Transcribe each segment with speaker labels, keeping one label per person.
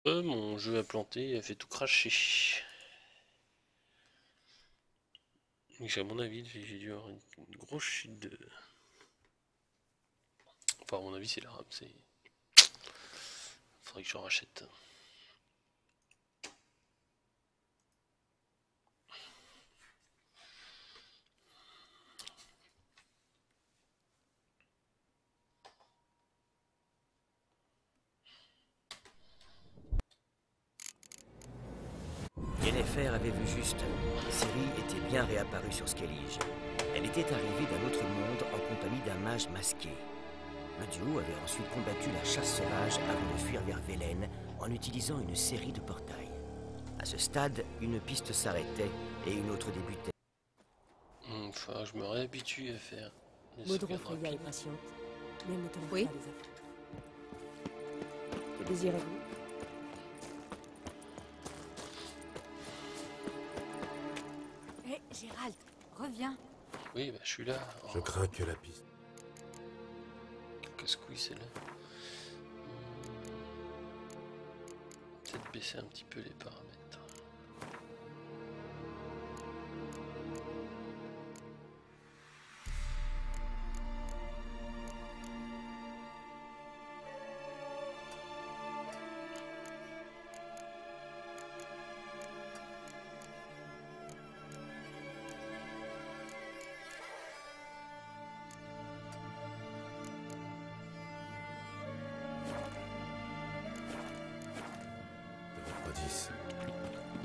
Speaker 1: Mon jeu a planté et a fait tout cracher. Donc, à mon avis, j'ai dû avoir une grosse chute de. Enfin, à mon avis, c'est la RAM. Faudrait que je rachète.
Speaker 2: Yennefer avait vu juste. Ciri était bien réapparue sur Skellige. Elle était arrivée d'un autre monde en compagnie d'un mage masqué. Le duo avait ensuite combattu la chasse sauvage avant de fuir vers Velen en utilisant une série de portails. À ce stade, une piste s'arrêtait et une autre débutait.
Speaker 1: Enfin, je me réhabitue à faire.
Speaker 3: Baudron Freya est patiente, mais elle ne tolère pas les affres. Que désirez-vous?
Speaker 4: Hé, Gérald, reviens.
Speaker 1: Oui, bah je suis là.
Speaker 5: Je crains que la piste.
Speaker 1: Casse-couille celle-là. Peut-être baisser un petit peu les paramètres.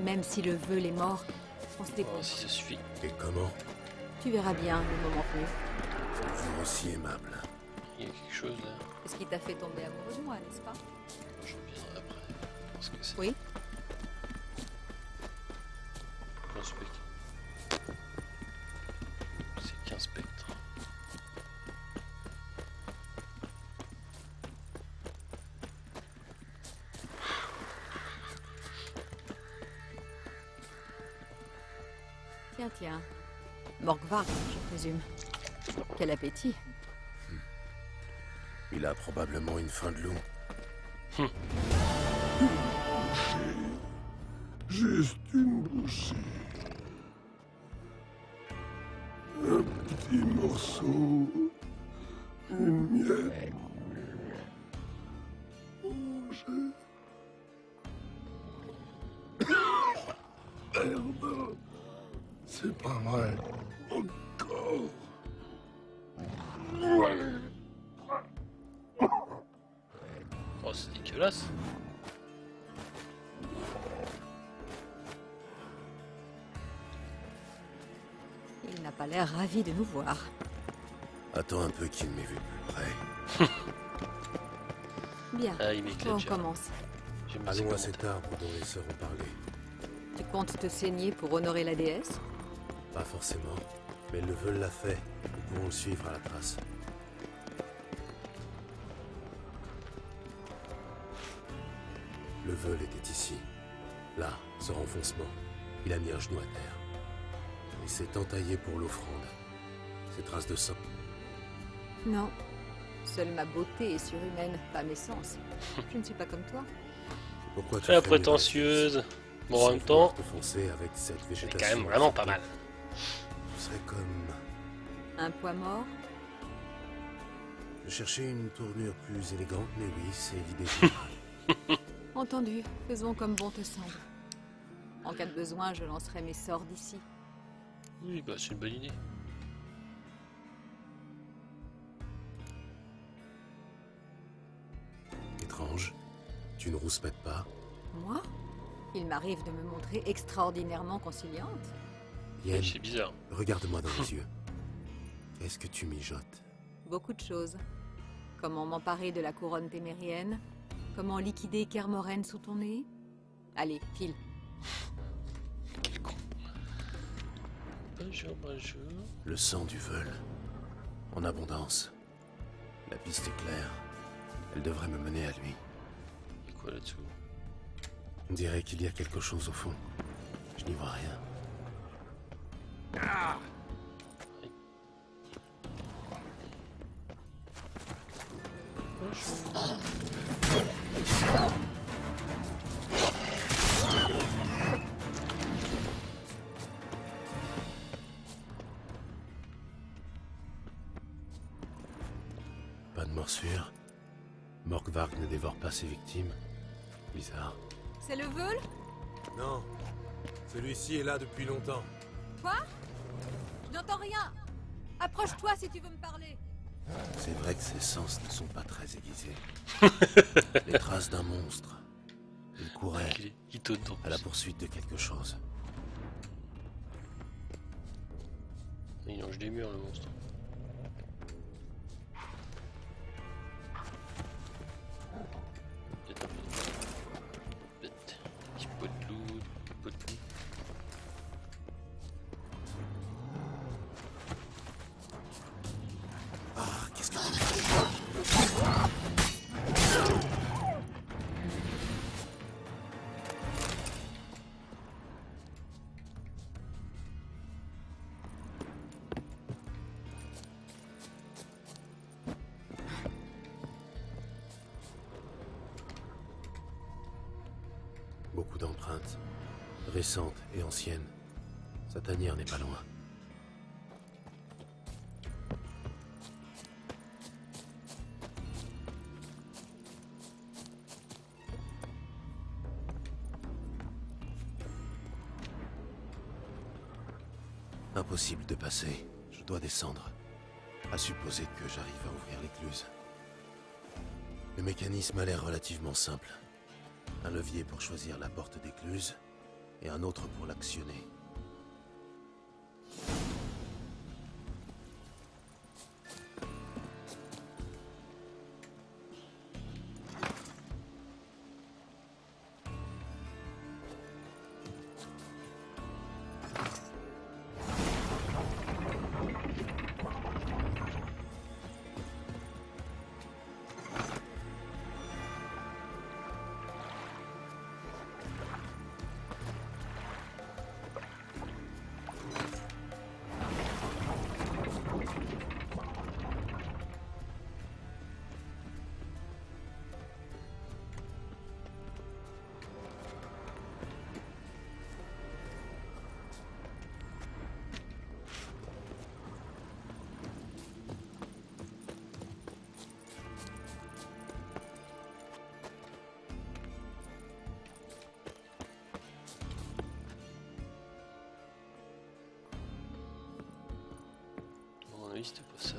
Speaker 4: Même si le veule est mort, on se découvre.
Speaker 1: Oh, si ça suffit.
Speaker 5: Et comment?
Speaker 4: Tu verras bien le moment venu.
Speaker 5: Toujours aussi aimable.
Speaker 1: Il y a quelque chose là.
Speaker 4: C'est ce qui t'a fait tomber amoureux de moi, n'est-ce pas?
Speaker 1: Je reviendrai après. Parce que c'est.
Speaker 4: Oui.
Speaker 1: Un spectre. C'est qu'un spectre.
Speaker 4: Tiens, tiens. Morgvar, je présume. Quel appétit.
Speaker 5: Il a probablement une faim de loup.
Speaker 6: Juste une bouchée. Un petit morceau. Une miette. Manger. Merde. C'est pas vrai. Encore.
Speaker 1: Oh, c'est dégueulasse.
Speaker 4: Il n'a pas l'air ravi de nous voir.
Speaker 5: Attends un peu qu'il m'ait vu plus près.
Speaker 4: Bien,
Speaker 1: Ah, il m'éclate.
Speaker 4: on commence.
Speaker 5: Allons à cet arbre dont les sœurs ont parlé.
Speaker 4: Tu comptes te saigner pour honorer la déesse?
Speaker 5: Pas forcément, mais le veule l'a fait. Nous pourrons le suivre à la trace. Le veule était ici. Là, ce renfoncement. Il a mis un genou à terre. Il s'est entaillé pour l'offrande. Ces traces de sang.
Speaker 4: Non. Seule ma beauté est surhumaine, pas mes sens. Je ne suis pas comme toi.
Speaker 5: Pourquoi tu
Speaker 1: Très
Speaker 5: fais
Speaker 1: prétentieuse. Bon, en même temps,
Speaker 5: avec cette
Speaker 1: c'est
Speaker 5: végétation.
Speaker 1: quand même vraiment pas mal.
Speaker 5: Ce serait comme...
Speaker 4: Un poids mort?
Speaker 5: Je cherchais une tournure plus élégante, mais oui, c'est l'idée générale.
Speaker 4: Entendu, faisons comme bon te semble. En cas de besoin, je lancerai mes sorts d'ici.
Speaker 1: Oui, bah c'est une bonne idée.
Speaker 5: Étrange. Tu ne rouspètes pas.
Speaker 4: Moi? Il m'arrive de me montrer extraordinairement conciliante.
Speaker 5: Yen,
Speaker 1: C'est bizarre.
Speaker 5: regarde-moi dans les yeux. Qu'est-ce que tu mijotes?
Speaker 4: Beaucoup de choses. Comment m'emparer de la couronne témérienne? Comment liquider Kermoren sous ton nez? Allez, file.
Speaker 1: Quel con. Bonjour, bonjour.
Speaker 5: Le sang du veule. En abondance. La piste est claire. Elle devrait me mener à lui.
Speaker 1: Il y a quoi là-dessous?
Speaker 5: On dirait qu'il y a quelque chose au fond. Je n'y vois rien. de morsure. Morkvarg ne dévore pas ses victimes. Bizarre.
Speaker 4: C'est le Veul?
Speaker 5: Non. Celui-ci est là depuis longtemps.
Speaker 4: Quoi? Je n'entends rien. Approche-toi si tu veux me parler.
Speaker 5: C'est vrai que ses sens ne sont pas très aiguisés. Les traces d'un monstre. Il courait
Speaker 1: Il te dedans.
Speaker 5: à la poursuite de quelque chose.
Speaker 1: Il longe des murs, le monstre. Peut-être un peu de bête. Petit pot de loup, pot de loup.
Speaker 5: Ah, qu'est-ce que tu fais? Beaucoup d'empreintes, récentes et anciennes. Sa tanière n'est pas loin. Impossible de passer. Je dois descendre. À supposer que j'arrive à ouvrir l'écluse. Le mécanisme a l'air relativement simple. Un levier pour choisir la porte d'écluse et un autre pour l'actionner.
Speaker 1: Oui, c'était pas ça.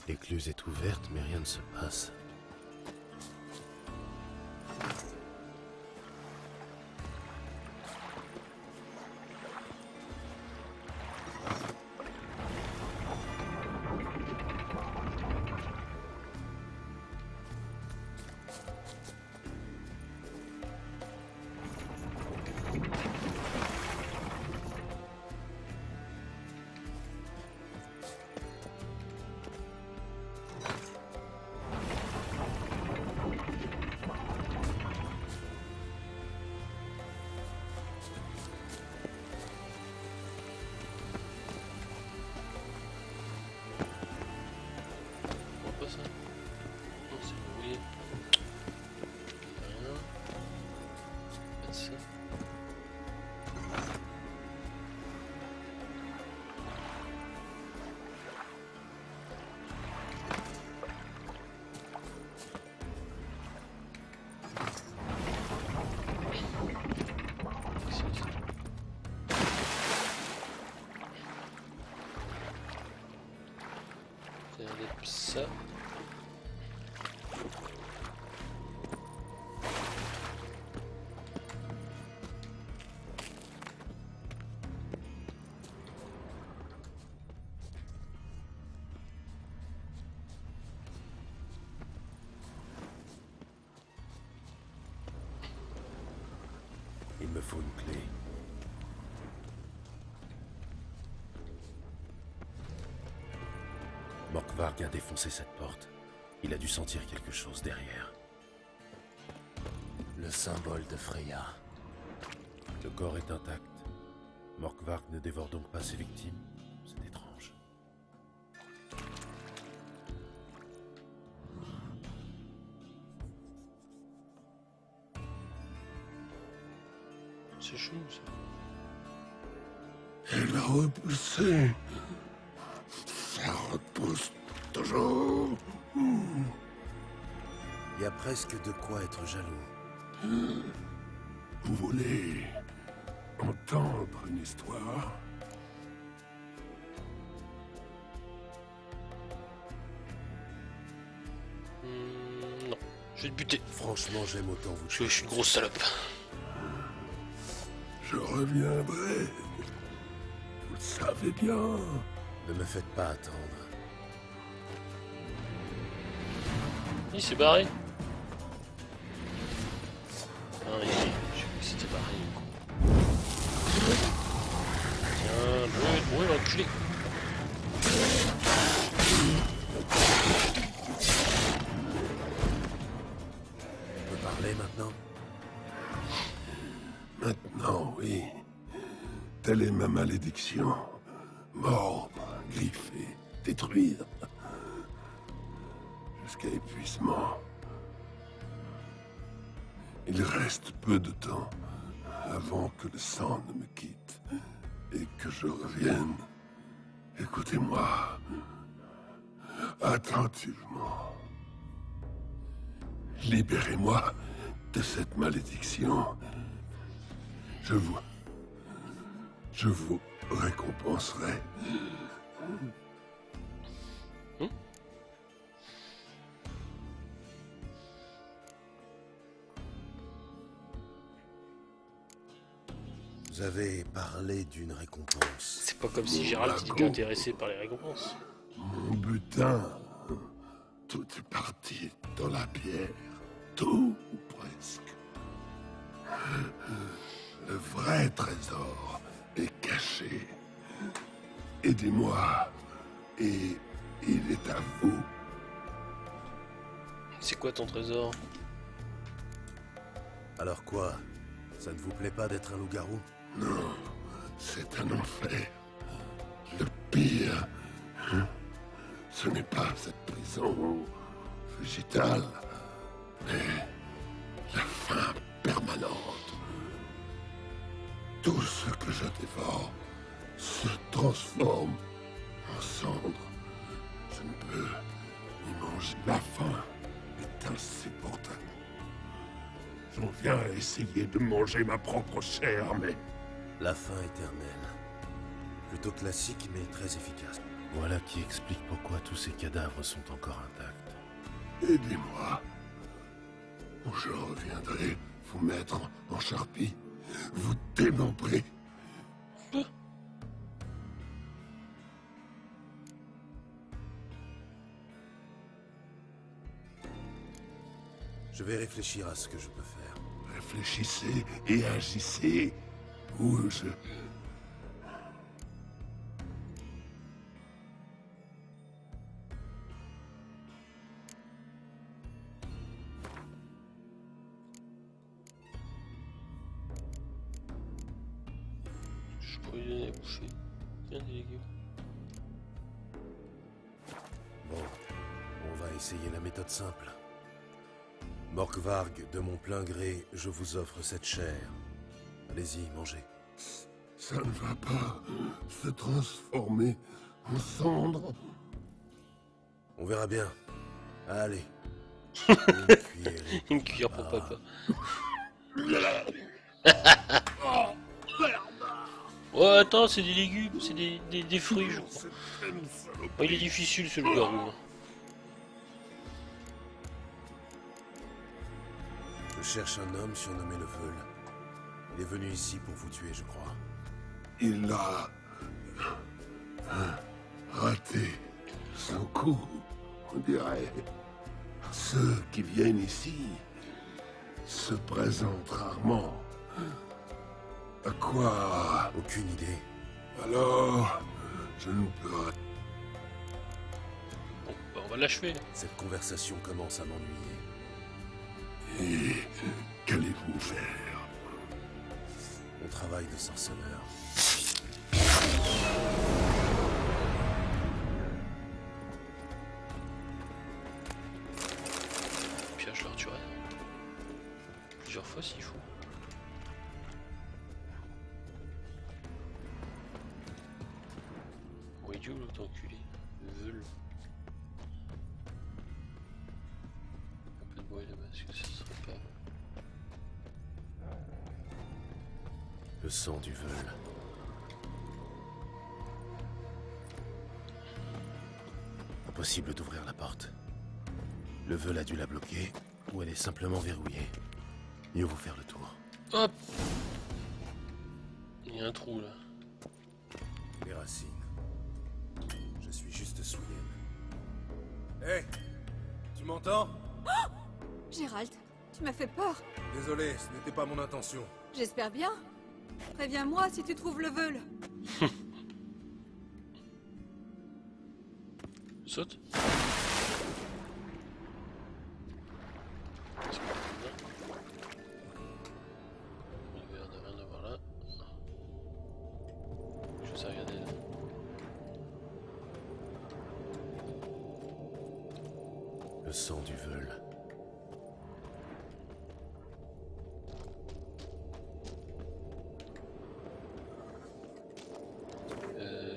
Speaker 5: L'écluse est ouverte, mais rien ne se passe.
Speaker 1: Pas ça. Non, c'est verrouillé. Rien. Pas de ça. Ça a l'air d'être ça.
Speaker 5: Il me faut une clé. Morkvarg a défoncé cette porte. Il a dû sentir quelque chose derrière. Le symbole de Freya. Le corps est intact. Morkvarg ne dévore donc pas ses victimes. C'est étrange.
Speaker 1: C'est chelou ça.
Speaker 6: Elle a repoussé. Ça repousse toujours.
Speaker 5: Il y a presque de quoi être jaloux.
Speaker 6: Vous voulez entendre une histoire?
Speaker 1: Non, je vais te buter.
Speaker 5: Franchement, j'aime autant vous
Speaker 1: Parce que je suis une grosse salope.
Speaker 6: Je reviendrai. Vous le savez bien.
Speaker 5: Ne me faites pas attendre.
Speaker 1: Il s'est barré. Ah, je sais que c'était barré. Tiens, brûle, l'enculé.
Speaker 5: On peut parler maintenant?
Speaker 6: Maintenant, oui. Telle est ma malédiction. Mordre, griffer, détruire. Jusqu'à épuisement. Il reste peu de temps avant que le sang ne me quitte et que je revienne. Écoutez-moi attentivement. Libérez-moi de cette malédiction. Je vous récompenserai.
Speaker 5: Vous avez parlé d'une récompense.
Speaker 1: C'est pas comme si Gérald était intéressé par les récompenses.
Speaker 6: Mon butin, tout est parti dans la pierre. Tout ou presque. Le vrai trésor est caché. Aidez-moi et il est à vous.
Speaker 1: C'est quoi ton trésor?
Speaker 5: Alors quoi? Ça ne vous plaît pas d'être un loup-garou?
Speaker 6: Non, c'est un enfer. Le pire, ce n'est pas cette prison végétale, mais la faim permanente. Tout ce que je dévore se transforme en cendres. Je ne peux y manger. La faim est insupportable. J'en viens à essayer de manger ma propre chair, mais...
Speaker 5: La faim éternelle. Plutôt classique, mais très efficace. Voilà qui explique pourquoi tous ces cadavres sont encore intacts.
Speaker 6: Aidez-moi. Ou je reviendrai vous mettre en charpie. Vous démembrer.
Speaker 5: Je vais réfléchir à ce que je peux faire.
Speaker 6: Réfléchissez et agissez. Ou je...
Speaker 1: Je pourrais lui donner à bouffer. Tiens, des légumes.
Speaker 5: Bon, on va essayer la méthode simple. Morkvarg, de mon plein gré, je vous offre cette chair. Allez-y, mangez.
Speaker 6: Ça ne va pas se transformer en cendre.
Speaker 5: On verra bien. Allez. Une cuillerée.
Speaker 1: Une cuillère pour papa. Ouais, attends, c'est des légumes, c'est des fruits, je crois. Oh, il est difficile ce loup-garou.
Speaker 5: Je cherche un homme surnommé le Veul. Il est venu ici pour vous tuer, je crois.
Speaker 6: Il a raté son coup, on dirait. Ceux qui viennent ici se présentent rarement. À quoi?
Speaker 5: Aucune idée.
Speaker 6: Alors, je ne peux pas.
Speaker 1: Bon, bah on va l'achever.
Speaker 5: Cette conversation commence à m'ennuyer.
Speaker 6: Et qu'allez-vous faire?
Speaker 5: Mon travail de sorceleur.
Speaker 1: Puis là, je le tuerai. Plusieurs fois s'il faut. T'es enculé. Veule. Un peu de bruit là-bas, est-ce que ce serait pas...
Speaker 5: Le sang du Veul. Impossible d'ouvrir la porte. Le Veul a dû la bloquer, ou elle est simplement verrouillée. Mieux vaut faire le tour.
Speaker 1: Hop! Il y a un trou là.
Speaker 5: Les racines. Je suis juste souillé. Hé! Tu m'entends?
Speaker 4: Gérald, tu m'as fait peur.
Speaker 5: Désolé, ce n'était pas mon intention.
Speaker 4: J'espère bien. Préviens-moi si tu trouves le Veul.
Speaker 1: Saute.
Speaker 5: Le sang du Veul.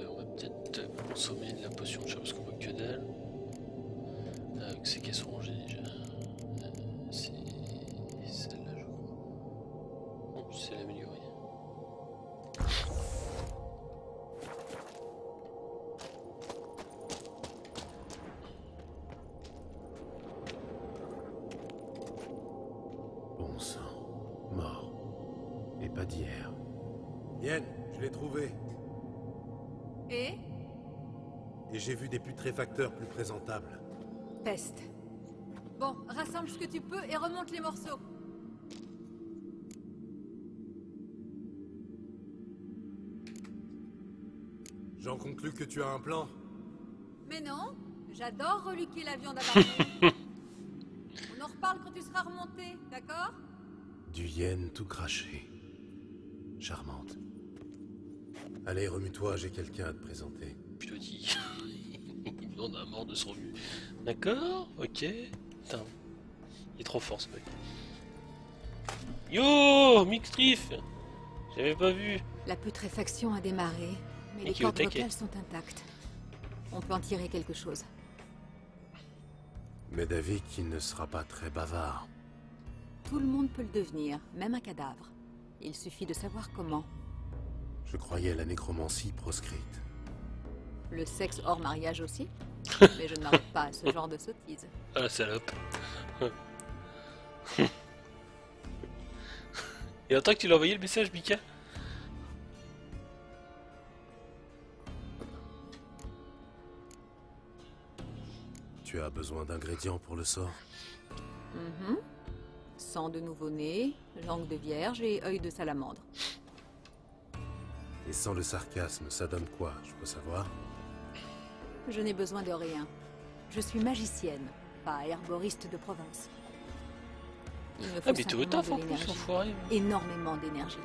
Speaker 1: On va peut-être consommer de la potion de chat parce qu'on voit que dalle. C'est qu'elles sont rangées déjà. C'est celle-là, je crois. Bon, c'est l'améliorer.
Speaker 5: Bon sang. Mort. Et pas d'hier.
Speaker 7: Yen, je l'ai trouvé.
Speaker 4: Et
Speaker 7: Et j'ai vu des putréfacteurs plus présentables.
Speaker 4: peste. Bon, rassemble ce que tu peux et remonte les morceaux.
Speaker 7: J'en conclus que tu as un plan.
Speaker 4: Mais non, j'adore reluquer la viande à barbecue. On en reparle quand tu seras remonté, d'accord?
Speaker 5: Du Yen tout craché. Charmante. Allez, remue-toi, j'ai quelqu'un à te présenter.
Speaker 1: Je te dis. Il demande à mort de son but. D'accord, ok. Putain. Il est trop fort ce mec. Yo, Mixtrif. J'avais pas vu.
Speaker 4: La putréfaction a démarré, mais les
Speaker 1: qui est au
Speaker 4: cordes
Speaker 1: taquet.
Speaker 4: vocales sont intactes. On peut en tirer quelque chose.
Speaker 5: Mais David, il ne sera pas très bavard.
Speaker 4: Tout le monde peut le devenir, même un cadavre. Il suffit de savoir comment.
Speaker 5: Je croyais la nécromancie proscrite.
Speaker 4: Le sexe hors mariage aussi. Mais je ne m'arrête pas à ce genre de sottise.
Speaker 1: Ah la salope. Et en tant que tu l'as envoyé le message, Mika?
Speaker 5: Tu as besoin d'ingrédients pour le sort?
Speaker 4: Mhm. Sang de nouveau-né, langue de vierge et œil de salamandre.
Speaker 5: Et sans le sarcasme, ça donne quoi, je peux savoir?
Speaker 4: Je n'ai besoin de rien. Je suis magicienne, pas herboriste de province. Il me faut
Speaker 1: Ah mais t'es au
Speaker 4: simplement
Speaker 1: taf
Speaker 4: de
Speaker 1: en plus,
Speaker 4: l'énergie.
Speaker 1: enfoiré.
Speaker 4: Énormément d'énergie.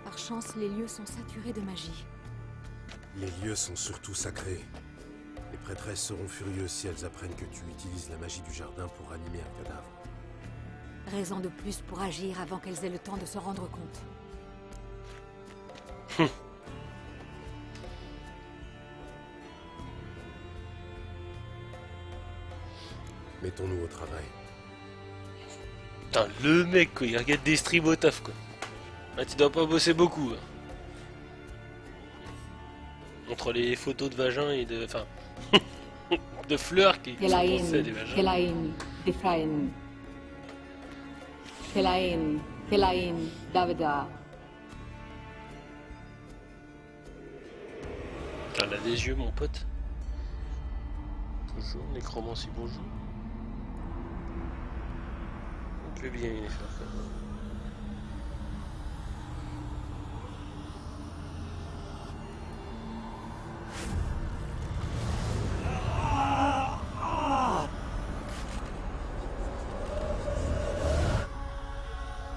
Speaker 4: Par chance, les lieux sont saturés de magie.
Speaker 5: Les lieux sont surtout sacrés. Les prêtresses seront furieuses si elles apprennent que tu utilises la magie du jardin pour animer un cadavre.
Speaker 4: Raison de plus pour agir avant qu'elles aient le temps de se rendre compte.
Speaker 5: Mettons-nous au travail.
Speaker 1: Putain, le mec quoi, il regarde des streams au taf quoi. Ah, tu dois pas bosser beaucoup. Hein. Entre les photos de vagin et de... Enfin... de fleurs qui sont pensées à des vagins.
Speaker 4: Kelain, Defrain. Kelain, Davida.
Speaker 1: T'en as des yeux mon pote. Bonjour, nécromancie, bonjour. On peut bien les faire ça.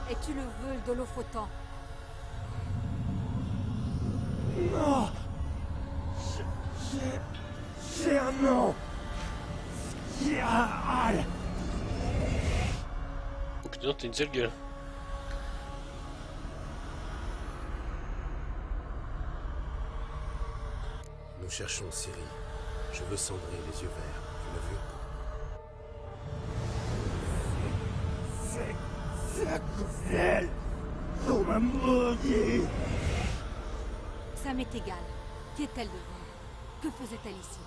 Speaker 4: Es-tu le Veul de Lofotan?
Speaker 7: Non! J'ai un nom! Yaal!
Speaker 1: Oh putain, t'es une seule gueule.
Speaker 5: Nous cherchons Ciri. Cheveux cendrés, les yeux verts. Tu l'as vu?
Speaker 8: Elle, on m'a maudit.
Speaker 4: Ça m'est égal. Qui est-elle devenue? Que faisait-elle ici?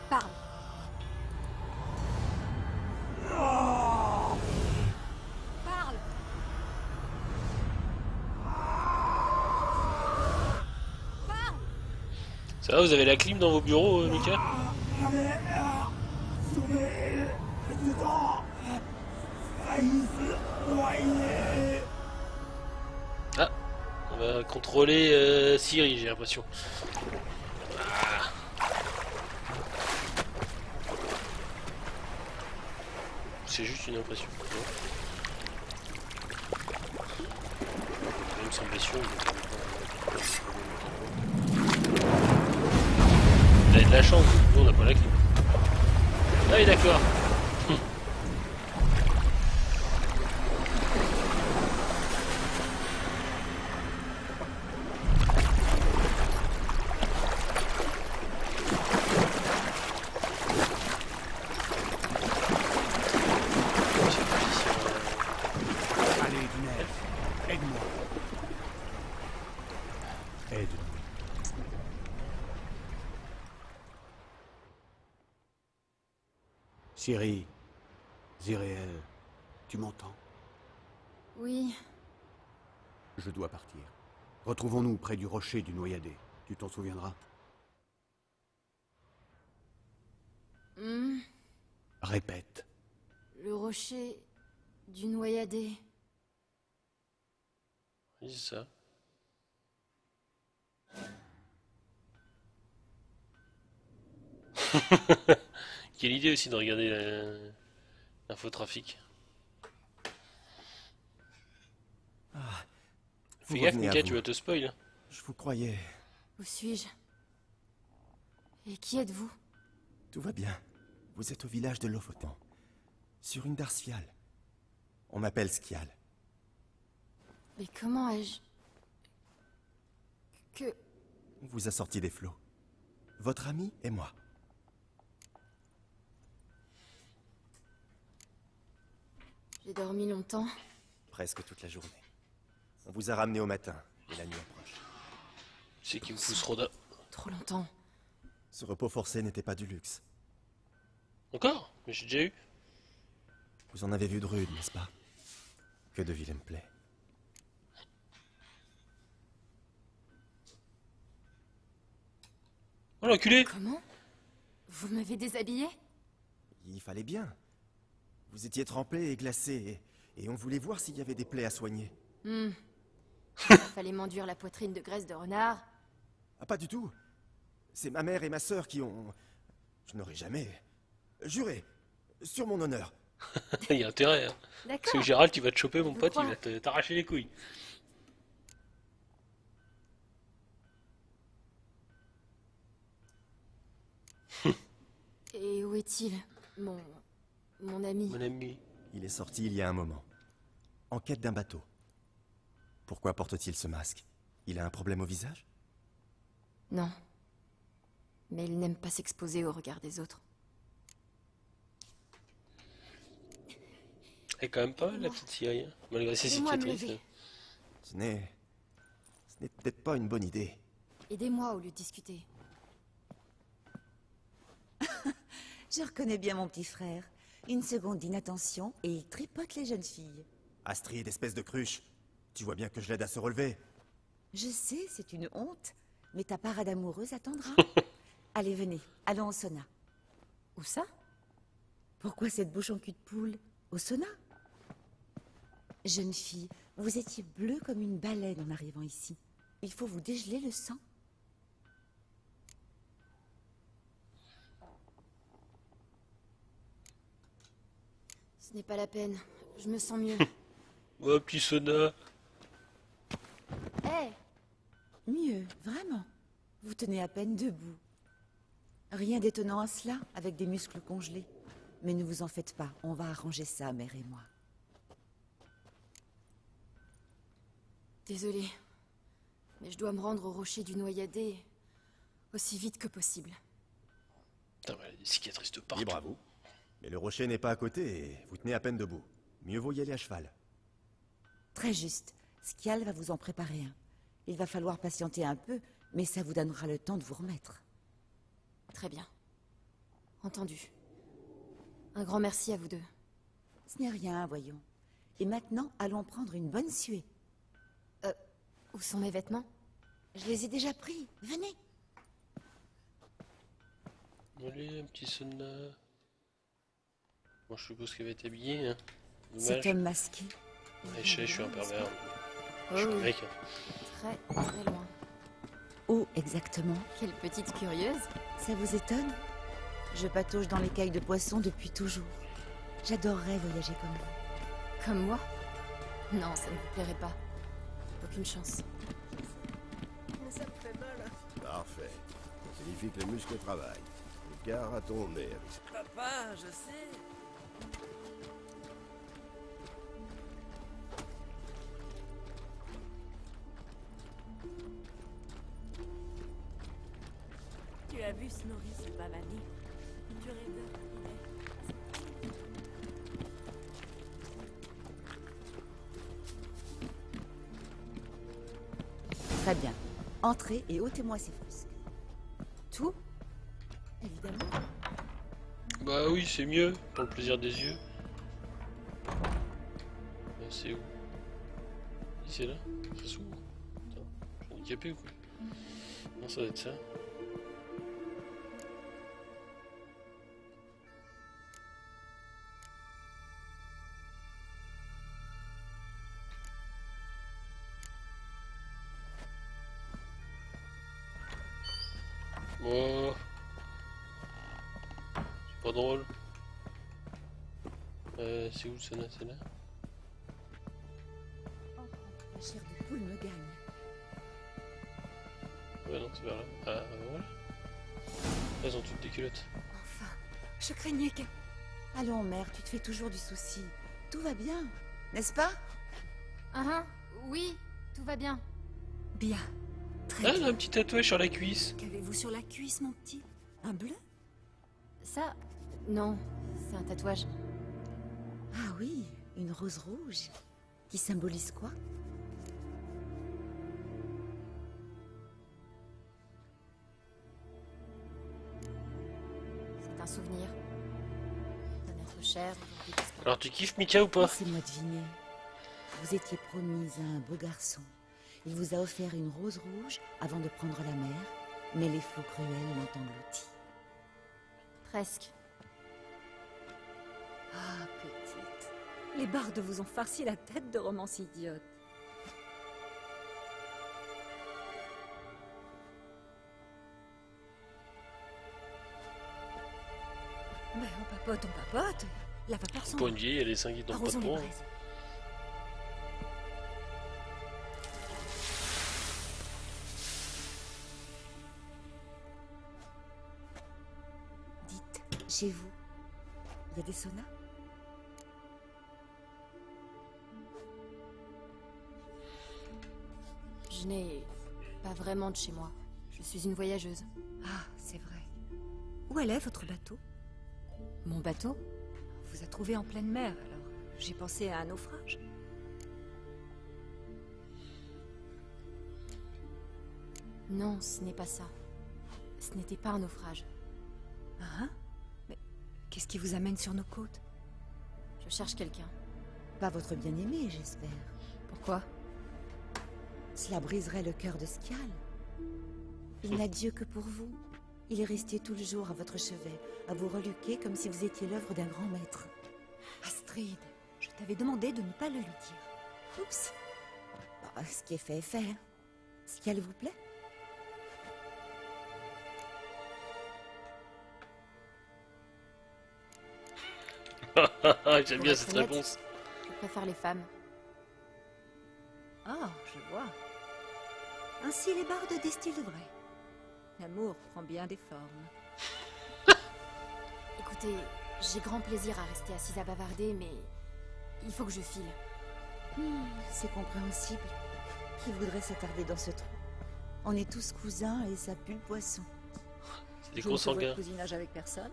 Speaker 4: Parle. Parle. Parle.
Speaker 1: Ça va, vous avez la clim dans vos bureaux, Mika? Ah, on va contrôler Ciri, j'ai l'impression. Ah. C'est juste une impression. Même sans blessure, vous avez de la chance, nous on n'a pas la clim. Ah oui, d'accord.
Speaker 8: Allez, Dunel, aide-moi. Aide-nous. Ciri, Ziréel, tu m'entends?
Speaker 9: Oui,
Speaker 8: Je dois partir. Retrouvons-nous près du rocher du Noyadé. Tu t'en souviendras? Répète.
Speaker 9: le rocher du Noyadé.
Speaker 1: Oui, c'est ça. Quelle idée aussi de regarder l'infotrafic. Fais gaffe, Mika, tu vas te spoil.
Speaker 10: Je vous croyais.
Speaker 9: Où suis-je? Et qui êtes-vous?
Speaker 10: Tout va bien. Vous êtes au village de Lofoten, sur une Darciale. On m'appelle Skial.
Speaker 9: Mais comment ai-je... Que...
Speaker 10: On vous a sorti des flots. Votre ami et moi.
Speaker 9: J'ai dormi longtemps.
Speaker 10: Presque toute la journée. On vous a ramené au matin, et la nuit approche.
Speaker 1: C'est qui me pousse Roda.
Speaker 9: Trop longtemps.
Speaker 10: Ce repos forcé n'était pas du luxe.
Speaker 1: Encore? Mais j'ai déjà eu.
Speaker 10: Vous en avez vu de rude, n'est-ce pas? Que de vilaines plaies.
Speaker 1: Oh l'enculé!
Speaker 9: Comment? Vous m'avez déshabillé?
Speaker 10: Il fallait bien. Vous étiez trempé et glacé, et on voulait voir s'il y avait des plaies à soigner.
Speaker 9: Fallait m'enduire la poitrine de graisse de renard.
Speaker 10: Ah, pas du tout. C'est ma mère et ma sœur qui ont... Je n'aurais jamais... Juré, sur mon honneur.
Speaker 1: Il y a intérêt, hein. Parce
Speaker 9: D'accord.
Speaker 1: que Gérald, tu vas te choper, mon
Speaker 9: Je
Speaker 1: pote,
Speaker 9: crois.
Speaker 1: il va t'arracher les couilles.
Speaker 9: Et où est-il? Mon ami.
Speaker 1: Mon ami.
Speaker 10: Il est sorti il y a un moment. En quête d'un bateau. Pourquoi porte-t-il ce masque? Il a un problème au visage?
Speaker 9: Non. Mais il n'aime pas s'exposer au regard des autres.
Speaker 1: Elle est quand même pas mal, la petite Ciri, hein, malgré ses
Speaker 9: Aidez-moi à me
Speaker 1: cicatrices.
Speaker 9: lever.
Speaker 10: Ce n'est peut-être pas une bonne idée.
Speaker 9: Aidez-moi au lieu de discuter.
Speaker 11: Je reconnais bien mon petit frère. Une seconde d'inattention et il tripote les jeunes filles.
Speaker 10: Astrid, espèce de cruche. Tu vois bien que je l'aide à se relever.
Speaker 11: Je sais, c'est une honte, mais ta parade amoureuse attendra. Allez, venez, allons au sauna.
Speaker 9: Où ça?
Speaker 11: Pourquoi cette bouche en cul de poule? Au sauna? Jeune fille, vous étiez bleue comme une baleine en arrivant ici. Il faut vous dégeler le sang.
Speaker 9: Ce n'est pas la peine. Je me sens mieux.
Speaker 1: Oh, petit sauna.
Speaker 9: Hé!
Speaker 11: Mieux, vraiment. Vous tenez à peine debout. Rien d'étonnant à cela, avec des muscles congelés. Mais ne vous en faites pas, on va arranger ça, mère et moi.
Speaker 9: Désolée. Mais je dois me rendre au rocher du Noyadé. Aussi vite que possible.
Speaker 1: Putain, ouais, des cicatrices de partout.
Speaker 10: Libre à vous. Mais le rocher n'est pas à côté et vous tenez à peine debout. Mieux vaut y aller à cheval.
Speaker 11: Très juste. Skial va vous en préparer un. Il va falloir patienter un peu, mais ça vous donnera le temps de vous remettre.
Speaker 9: Très bien. Entendu. Un grand merci à vous deux.
Speaker 11: Ce n'est rien, voyons. Et maintenant, allons prendre une bonne suée.
Speaker 9: Où sont mes vêtements?
Speaker 11: Je les ai déjà pris. Venez.
Speaker 1: Allez, un petit sauna. Moi, je suppose qu'elle va être habillée, hein.
Speaker 11: Cet homme masqué.
Speaker 1: Ouais, je sais, je suis un pervers.
Speaker 9: Oh,
Speaker 1: Je suis un
Speaker 9: oui.
Speaker 1: mec.
Speaker 9: Très, très loin.
Speaker 11: Où exactement?
Speaker 9: Quelle petite curieuse.
Speaker 11: Ça vous étonne? Je patauge dans l'écaille de poisson depuis toujours. J'adorerais voyager comme vous.
Speaker 9: Comme moi? Non, ça ne vous plairait pas. Aucune chance.
Speaker 3: Ça me fait mal.
Speaker 12: Parfait. Ça signifie que les muscles travaillent. Égare à ton nez.
Speaker 3: Papa, je sais. Tu as vu Snorri se pavaner? Tu rêves il est.
Speaker 11: Très bien. Entrez et ôtez-moi ces fosques.
Speaker 9: Tout?
Speaker 11: Évidemment.
Speaker 1: Bah oui, c'est mieux, pour le plaisir des yeux. C'est où? C'est là? Ça s'ouvre? Attends, je suis handicapé ou quoi? Non, ça doit être ça. Oh. C'est pas drôle. C'est où ça là? C'est là?
Speaker 11: La chair de poule me gagne.
Speaker 1: Ouais, non, c'est vers là. Ah, voilà. Elles ont toutes des culottes.
Speaker 11: Enfin, je craignais que... Allons, mère, tu te fais toujours du souci. Tout va bien, n'est-ce pas?
Speaker 9: Oui, tout va bien.
Speaker 4: Bien. Très
Speaker 1: Ah, elle a
Speaker 4: bien.
Speaker 1: un petit tatouage sur la cuisse.
Speaker 4: Qu'avez-vous sur la cuisse, mon petit? Un bleu?
Speaker 9: Ça... Non, c'est un tatouage.
Speaker 11: Ah oui, une rose rouge. Qui symbolise quoi?
Speaker 9: C'est un souvenir. D'un être cher, aujourd'hui disparu.
Speaker 1: Alors, tu kiffes Mika ou pas?
Speaker 11: Laissez-moi deviner. Vous étiez promise à un beau garçon. Il vous a offert une rose rouge avant de prendre la mer, mais les flots cruels l'ont englouti.
Speaker 9: Presque.
Speaker 4: Ah, petite. Les bardes vous ont farci la tête de romance idiote. Ben, on papote, on papote. La vapeur s'en
Speaker 1: Pour
Speaker 4: va.
Speaker 1: une vieille, elle est 5 qui tombent pas
Speaker 4: Arrosons
Speaker 1: de
Speaker 4: les
Speaker 1: poing.
Speaker 4: braises.
Speaker 11: Dites, chez vous, il y a des saunas?
Speaker 9: Je n'ai pas vraiment de chez moi. Je suis une voyageuse.
Speaker 4: Ah, c'est vrai. Où est votre bateau?
Speaker 9: Mon bateau?
Speaker 4: Vous a trouvé en pleine mer, alors j'ai pensé à un naufrage.
Speaker 9: Non, ce n'est pas ça. Ce n'était pas un naufrage.
Speaker 4: Ah, mais qu'est-ce qui vous amène sur nos côtes?
Speaker 9: Je cherche quelqu'un.
Speaker 11: Pas votre bien-aimé, j'espère.
Speaker 9: Pourquoi?
Speaker 11: Cela briserait le cœur de Skial. Il n'a Dieu que pour vous. Il est resté tout le jour à votre chevet, à vous reluquer comme si vous étiez l'œuvre d'un grand maître.
Speaker 4: Astrid, je t'avais demandé de ne pas le lui dire. Oups.
Speaker 11: Bah, ce qui est fait est fait. Hein. Skial vous plaît?
Speaker 1: J'aime
Speaker 9: Pour
Speaker 1: bien
Speaker 9: être
Speaker 1: cette
Speaker 9: honnête,
Speaker 1: réponse.
Speaker 9: Je préfère les femmes.
Speaker 4: Ah, je vois. Ainsi les bardes disent-ils de vrai. L'amour prend bien des formes.
Speaker 9: Écoutez, j'ai grand plaisir à rester assise à bavarder, mais il faut que je file.
Speaker 11: C'est compréhensible. Qui voudrait s'attarder dans ce trou? On est tous cousins et ça pue le poisson.
Speaker 1: Des
Speaker 4: Je ne fais
Speaker 1: consanguins.
Speaker 4: votre cousinage avec personne.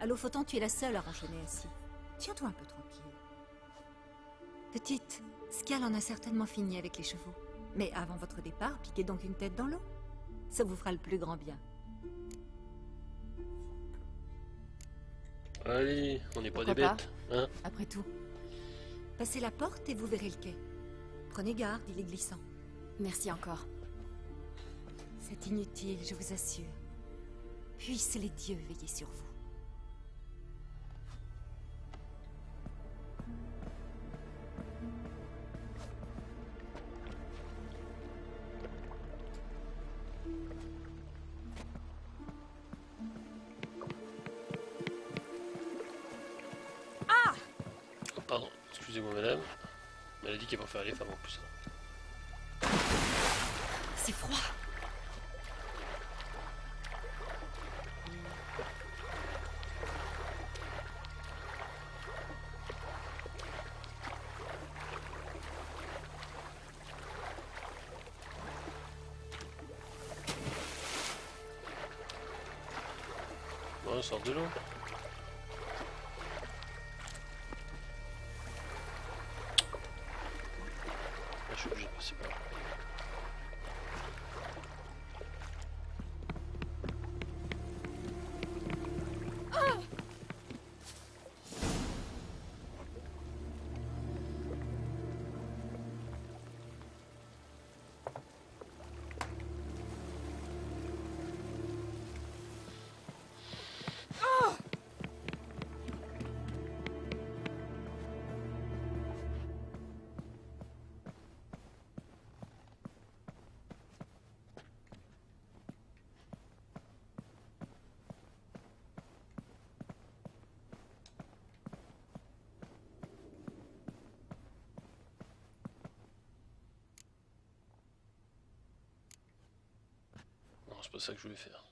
Speaker 4: À Lofoten, tu es la seule à ronchonner ainsi. Tiens-toi un peu tranquille. Petite, Scal en a certainement fini avec les chevaux. Mais avant votre départ, piquez donc une tête dans l'eau. Ça vous fera le plus grand bien.
Speaker 1: Allez, on n'est pas des
Speaker 4: Pourquoi
Speaker 1: bêtes, hein?
Speaker 4: Après tout. Passez la porte et vous verrez le quai. Prenez garde, il est glissant.
Speaker 9: Merci encore.
Speaker 4: C'est inutile, je vous assure. Puissent les dieux veiller sur vous.
Speaker 1: Oh, pardon, excusez-moi madame. Elle a dit qu'elle va faire les femmes en plus.
Speaker 4: C'est froid.
Speaker 1: Bon, on sort de l'eau. Je suis obligé de passer par là. Non, c'est pas ça que je voulais faire.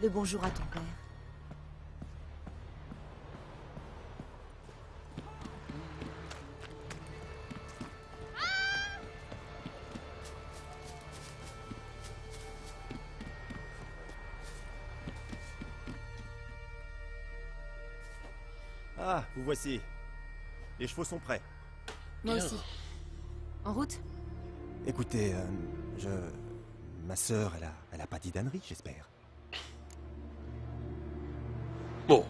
Speaker 11: Le bonjour à ton père.
Speaker 10: Ah, vous voici. Les chevaux sont prêts.
Speaker 9: Moi aussi. En route?
Speaker 10: Écoutez, ma sœur, elle a pas dit d'ânerie, j'espère.
Speaker 1: Bon.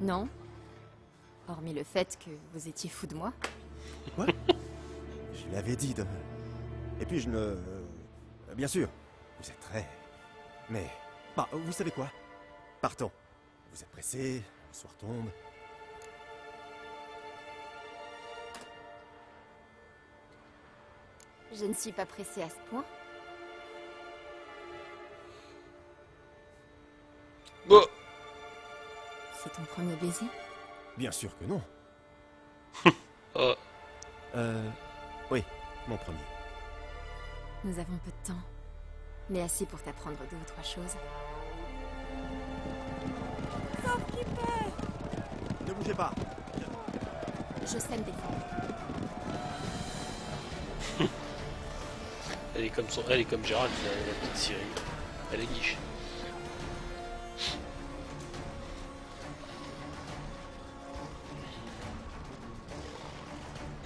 Speaker 9: Non. Hormis le fait que vous étiez fou de moi.
Speaker 10: Quoi? Je lui avais dit de... Et puis je ne... bien sûr, vous êtes très... Mais... Bah, vous savez quoi? Partons. Vous êtes pressés, le soir tombe.
Speaker 9: Je ne suis pas pressée à ce point.
Speaker 1: Bon.
Speaker 9: C'est ton premier baiser?
Speaker 10: Bien sûr que non.
Speaker 1: Oh.
Speaker 10: Oui, mon premier.
Speaker 9: Nous avons peu de temps, mais assez pour t'apprendre 2 ou 3 choses.
Speaker 3: Sauf qui peut!
Speaker 10: Ne bougez pas.
Speaker 9: Je sème des femmes.
Speaker 1: Elle est comme Gérald, la petite Cyril. Elle est guiche.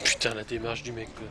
Speaker 1: Putain, la démarche du mec, quoi.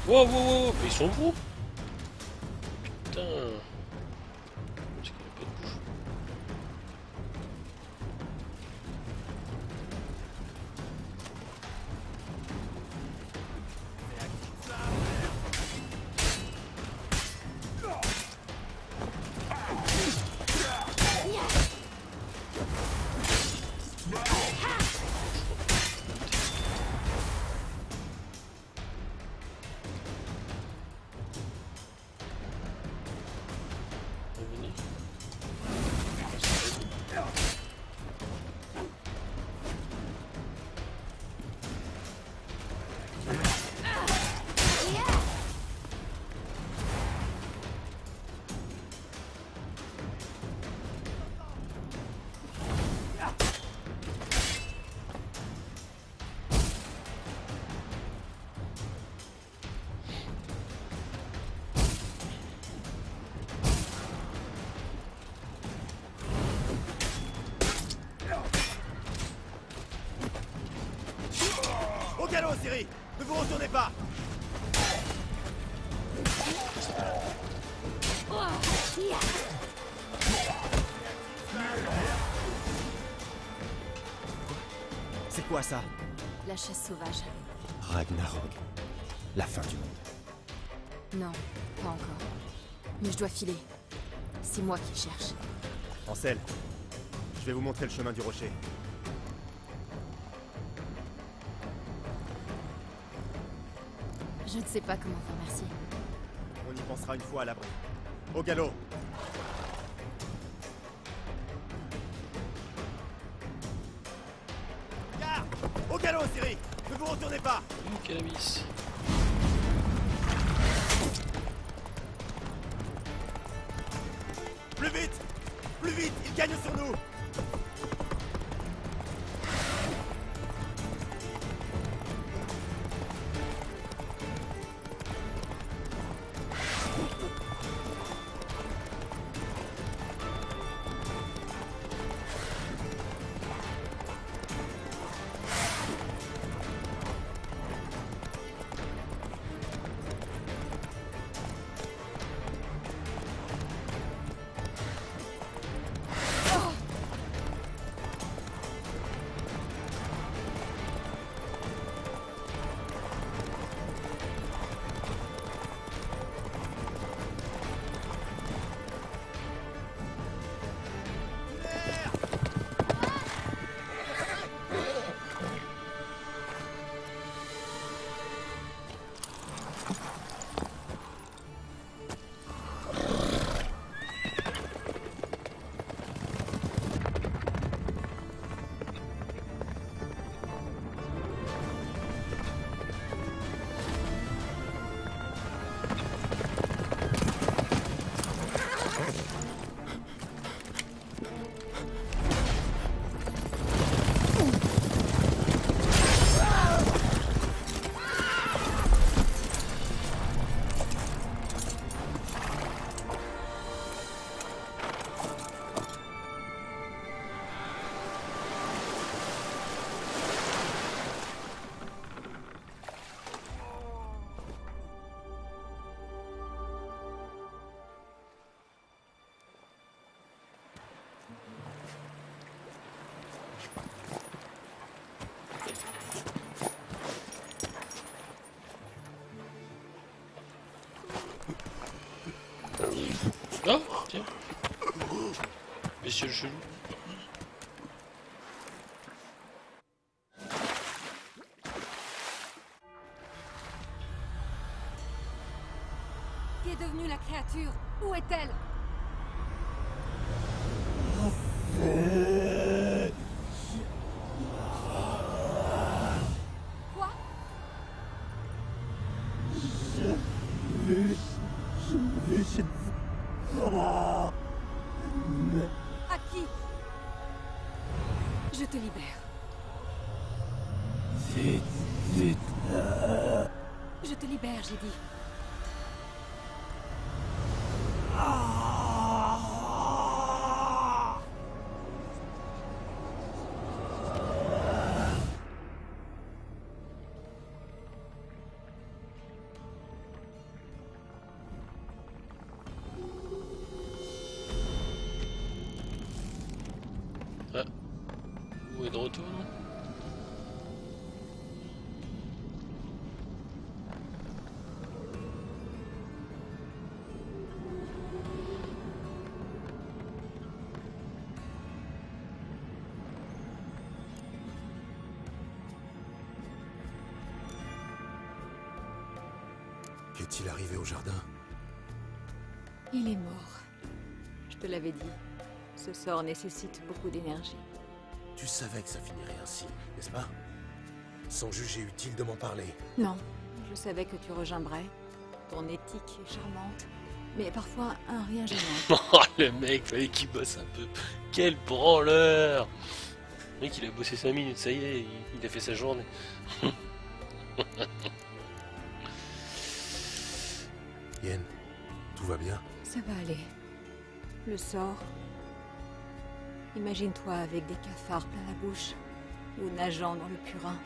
Speaker 1: Wow, wow, wow, mais ils sont gros. Putain. Est-ce qu'il n'y a pas de bouche?
Speaker 10: Au galop, Ciri! Ne vous retournez pas! C'est quoi ça?
Speaker 9: La chasse sauvage.
Speaker 10: Ragnarok. La fin du monde.
Speaker 9: Non, pas encore. Mais je dois filer. C'est moi qui cherche.
Speaker 10: Ansel, je vais vous montrer le chemin du rocher.
Speaker 9: Je ne sais pas comment faire merci.
Speaker 10: On y pensera une fois à l'abri. Au galop! Garde! Au galop, Ciri! Ne vous retournez pas!
Speaker 1: Quelle abysse!
Speaker 10: Plus vite! Plus vite! Il gagne sur nous!
Speaker 1: Oh, tiens. Monsieur le chelou.
Speaker 4: Qu'est devenue la créature? Où est-elle? Quoi? À qui? Je te libère. Je te libère, j'ai dit.
Speaker 1: Où est de retour?
Speaker 5: Qu'est-il arrivé au jardin?
Speaker 4: Il est mort. Je te l'avais dit. Ce sort nécessite beaucoup d'énergie.
Speaker 5: Tu savais que ça finirait ainsi, n'est-ce pas? Sans juger utile de m'en parler.
Speaker 4: Non, je savais que tu regimberais. Ton éthique est charmante, mais parfois un rien gênant.
Speaker 1: Oh, le mec, fallait qu'il bosse un peu. Quel branleur! Le mec, il a bossé 5 minutes, ça y est, il a fait sa journée.
Speaker 5: Yen, tout va bien?
Speaker 4: Ça va aller. Le sort... Imagine-toi avec des cafards plein la bouche, ou nageant dans le purin.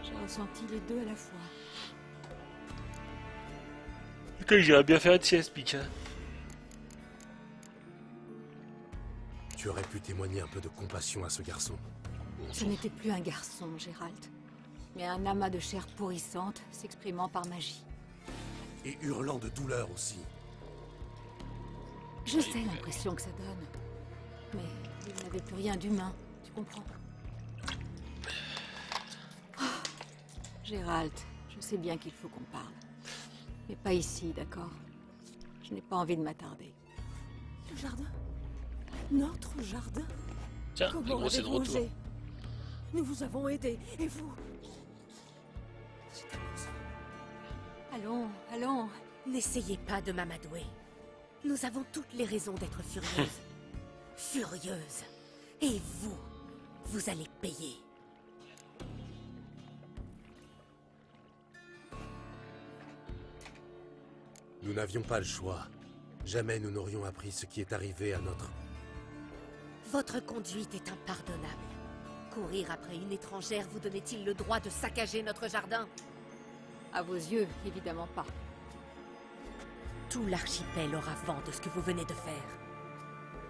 Speaker 4: J'ai ressenti les deux à la fois.
Speaker 1: Putain, j'irais bien faire une sieste, Pika.
Speaker 5: Tu aurais pu témoigner un peu de compassion à ce garçon.
Speaker 4: Je n'étais plus un garçon, Gérald, mais un amas de chair pourrissante s'exprimant par magie.
Speaker 5: Et hurlant de douleur aussi.
Speaker 4: Je sais l'impression que ça donne, mais il n'avait plus rien d'humain, tu comprends? Oh, Gérald, je sais bien qu'il faut qu'on parle, mais pas ici, d'accord? Je n'ai pas envie de m'attarder.
Speaker 3: Le jardin? Notre jardin?
Speaker 1: Tiens,
Speaker 3: comment
Speaker 1: gros, c'est de
Speaker 3: avez-vous
Speaker 1: retour.
Speaker 3: osé? Nous vous avons aidé, et vous?
Speaker 4: Allons, allons.
Speaker 13: N'essayez pas de m'amadouer. Nous avons toutes les raisons d'être furieuses. Furieuses. Et vous, vous allez payer.
Speaker 5: Nous n'avions pas le choix. Jamais nous n'aurions appris ce qui est arrivé à notre...
Speaker 13: Votre conduite est impardonnable. Courir après une étrangère vous donnait-il le droit de saccager notre jardin?
Speaker 4: À vos yeux, évidemment pas.
Speaker 13: Tout l'archipel aura vent de ce que vous venez de faire.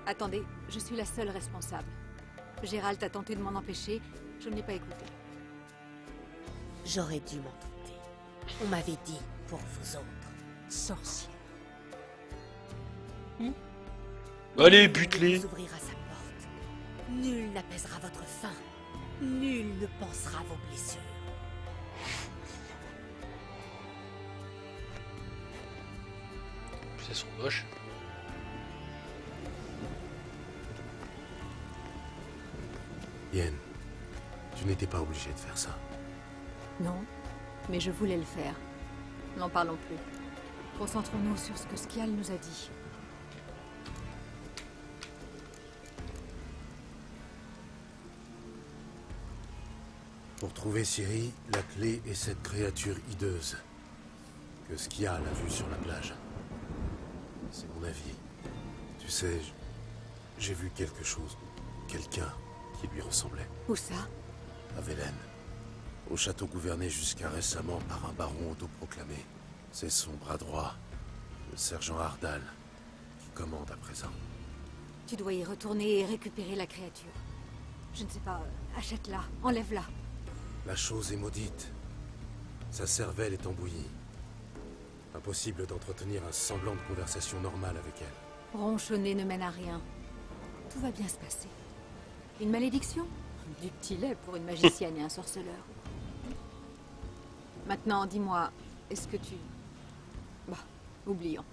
Speaker 4: Attendez, je suis la seule responsable. Gérald a tenté de m'en empêcher, je ne l'ai pas écouté.
Speaker 13: J'aurais dû m'en douter. On m'avait dit pour vous autres. Sorciers.
Speaker 1: Allez, bute-les.
Speaker 13: Vous ouvrira sa porte. Nul n'apaisera votre faim. Nul ne pansera vos blessures.
Speaker 1: Elles sont moches.
Speaker 5: Yen, tu n'étais pas obligé de faire ça.
Speaker 4: Non, mais je voulais le faire. N'en parlons plus. Concentrons-nous sur ce que Skyal nous a dit.
Speaker 5: Pour trouver Ciri, la clé est cette créature hideuse que Skyal a vue sur la plage. C'est mon avis. Tu sais, j'ai vu quelque chose. Quelqu'un qui lui ressemblait.
Speaker 4: Où ça?
Speaker 5: À Velen. Au château gouverné jusqu'à récemment par un baron autoproclamé. C'est son bras droit, le sergent Ardal, qui commande à présent.
Speaker 4: Tu dois y retourner et récupérer la créature. Je ne sais pas, achète-la, enlève-la.
Speaker 5: La chose est maudite. Sa cervelle est embouillie. Impossible d'entretenir un semblant de conversation normale avec elle.
Speaker 4: Ronchonner ne mène à rien. Tout va bien se passer. Une malédiction? Du petit lait pour une magicienne et un sorceleur. Maintenant, dis-moi, est-ce que tu... Bah, oublions.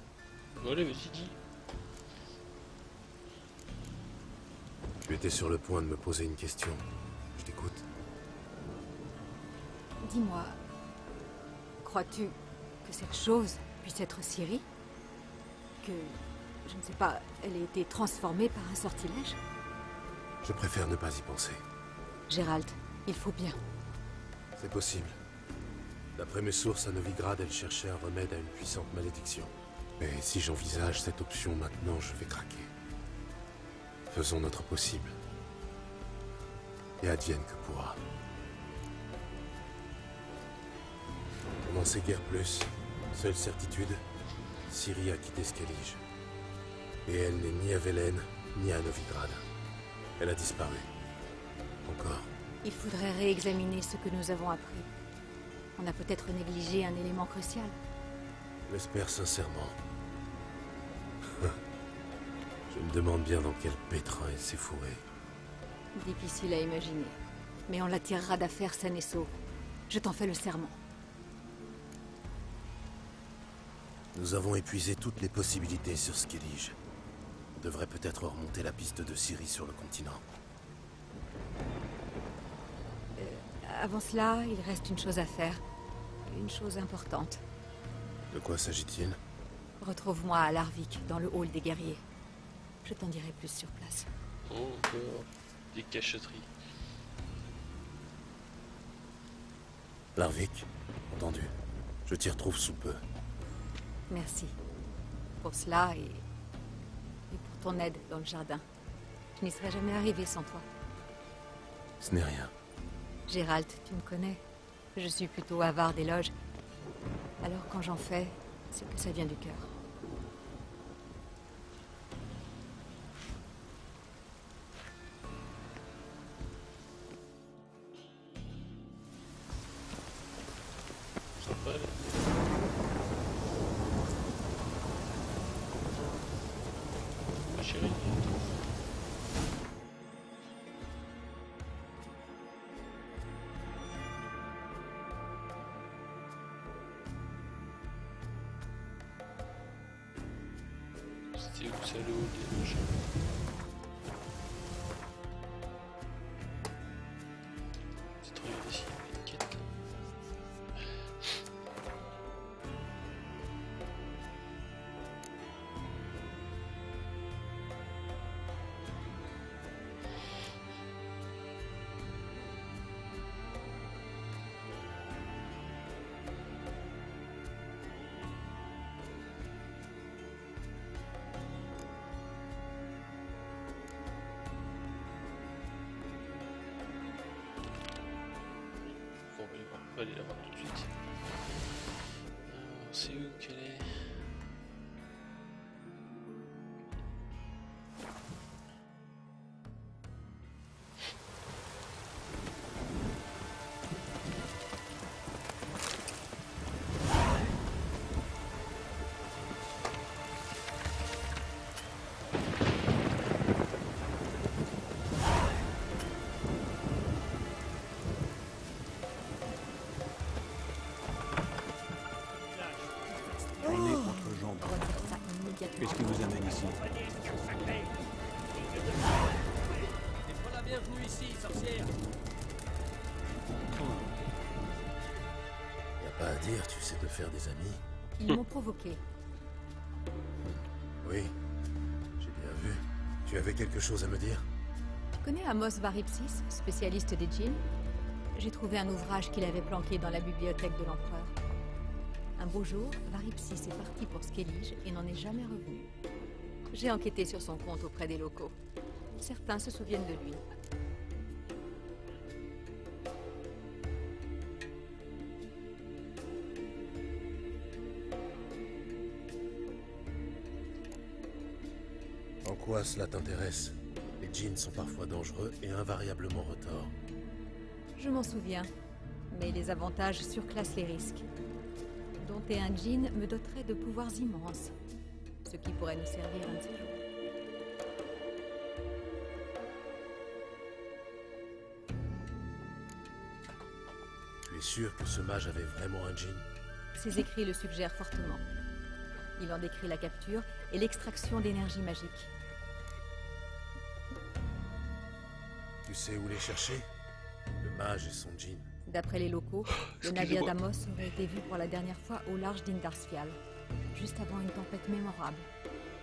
Speaker 1: Allez, vas-y, dis.
Speaker 5: Tu étais sur le point de me poser une question. Je t'écoute.
Speaker 4: Dis-moi, crois-tu que cette chose puisse être Ciri? Que, je ne sais pas, elle ait été transformée par un sortilège?
Speaker 5: Je préfère ne pas y penser.
Speaker 4: Gérald, il faut bien.
Speaker 5: C'est possible. D'après mes sources, à Novigrad, elle cherchait un remède à une puissante malédiction. Mais si j'envisage cette option maintenant, je vais craquer. Faisons notre possible. Et advienne que pourra. On n'en sait guère plus. Seule certitude, Ciri a quitté Skellige. Et elle n'est ni à Velen, ni à Novigrad. Elle a disparu. Encore
Speaker 4: Il faudrait réexaminer ce que nous avons appris. On a peut-être négligé un élément crucial.
Speaker 5: J'espère sincèrement. Je me demande bien dans quel pétrin elle s'est fourrée.
Speaker 4: Difficile à imaginer. Mais on la tirera d'affaire saine et sauve. Je t'en fais le serment.
Speaker 5: Nous avons épuisé toutes les possibilités sur Skellige. On devrait peut-être remonter la piste de Ciri sur le continent.
Speaker 4: Avant cela, il reste une chose à faire. Une chose importante.
Speaker 5: De quoi s'agit-il?
Speaker 4: Retrouve-moi à Larvik, dans le hall des guerriers. Je t'en dirai plus sur place.
Speaker 1: Encore des cacheteries.
Speaker 5: Larvik, entendu. Je t'y retrouve sous peu.
Speaker 4: Merci. Pour cela et pour ton aide dans le jardin. Je n'y serais jamais arrivé sans toi.
Speaker 5: Ce n'est rien.
Speaker 4: Gérald, tu me connais. Je suis plutôt avare d'éloges. Alors quand j'en fais, c'est que ça vient du cœur.
Speaker 1: Sympa, là. Ma chérie. C'était où ça, le haut des machins? C'est trop bien ici, une quête. Bon, on va aller la voir tout de suite. Alors, c'est où qu'elle est?
Speaker 8: On est contre jambes. Qu'est-ce qui vous amène ici?
Speaker 14: T'es pas la bienvenue ici, sorcière.
Speaker 5: Y a pas à dire, tu sais te faire des amis.
Speaker 4: Ils m'ont provoqué.
Speaker 5: Oui, j'ai bien vu. Tu avais quelque chose à me dire?
Speaker 4: Tu connais Amos Varipsis, spécialiste des djinns? J'ai trouvé un ouvrage qu'il avait planqué dans la bibliothèque de l'empereur. Un beau jour, Varipsis est parti pour Skellige et n'en est jamais revenu. J'ai enquêté sur son compte auprès des locaux. Certains se souviennent de lui.
Speaker 5: En quoi cela t'intéresse? Les djinns sont parfois dangereux et invariablement retors.
Speaker 4: Je m'en souviens, mais les avantages surclassent les risques. Dompter un djinn me doterait de pouvoirs immenses, ce qui pourrait nous servir un de ces jours.
Speaker 5: Tu es sûr que ce mage avait vraiment un djinn?
Speaker 4: Ses écrits le suggèrent fortement. Il en décrit la capture et l'extraction d'énergie magique.
Speaker 5: Tu sais où les chercher? Le mage et son djinn.
Speaker 4: D'après les locaux, le navire d'Amos aurait été vu pour la dernière fois au large d'Indarsfial, juste avant une tempête mémorable.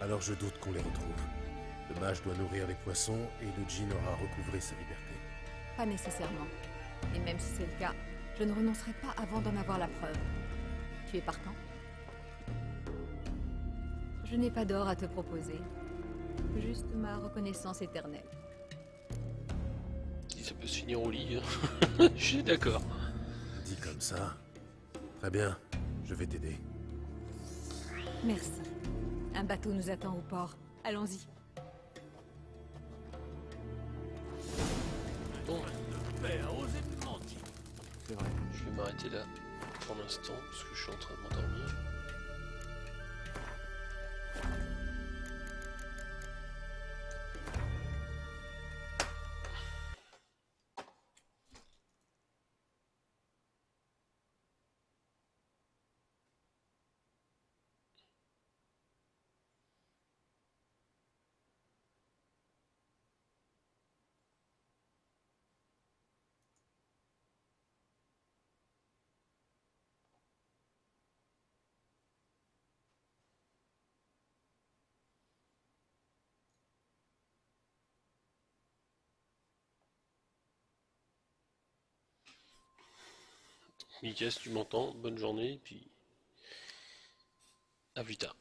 Speaker 5: Alors je doute qu'on les retrouve. Le mage doit nourrir les poissons et le djinn aura recouvré sa liberté.
Speaker 4: Pas nécessairement. Et même si c'est le cas, je ne renoncerai pas avant d'en avoir la preuve. Tu es partant? Je n'ai pas d'or à te proposer. Juste ma reconnaissance éternelle.
Speaker 1: Si ça peut se finir au lit, hein. Je suis d'accord.
Speaker 5: Dit comme ça. Très bien, je vais t'aider.
Speaker 4: Merci. Un bateau nous attend au port. Allons-y.
Speaker 1: Bon.
Speaker 8: c'est vrai.
Speaker 1: Je vais m'arrêter là pour l'instant parce que je suis en train de m'endormir. Mickaël, si tu m'entends, bonne journée, et puis à plus tard.